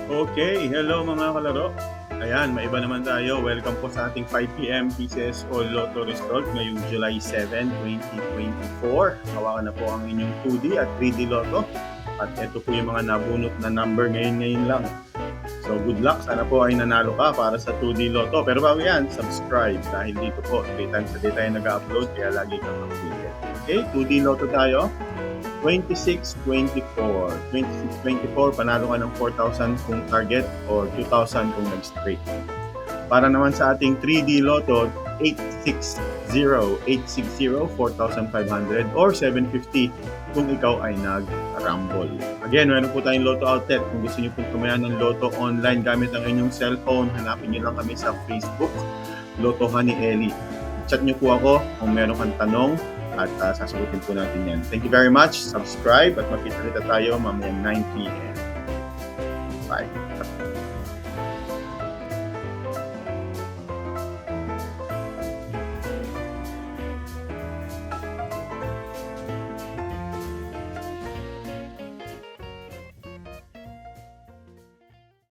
Okay, hello mga kalaro. Ayan, maiba naman tayo. Welcome po sa ating 5 p.m. PCS o Lotto result ngayong July 7, 2024. Hawakan na po ang inyong 2D at 3D Lotto. At ito po yung mga nabunot na number ngayon lang. So good luck. Sana po ay nanalo ka para sa 2D Lotto. Pero bago yan, subscribe dahil dito po 3 times a day tayo nag-upload kaya lagi kang updated. Okay, 2D Lotto tayo. 26-24. 26-24, panalo ka ng 4,000 kung target or 2,000 kung nag-straight. Para naman sa ating 3D Lotto, 860, 860, 4,500 or 750 kung ikaw ay nag-rumble. Again, meron po tayong Lotto outlet. Kung gusto niyo pong tumayan ng Lotto online gamit ang inyong cellphone, hanapin niyo lang kami sa Facebook, Lotto Honey Ellie. Chat niyo po ako kung meron kang tanong at sasagutin po natin yan. Thank you very much. Subscribe at makita tayo mamaya 9 p.m. Bye.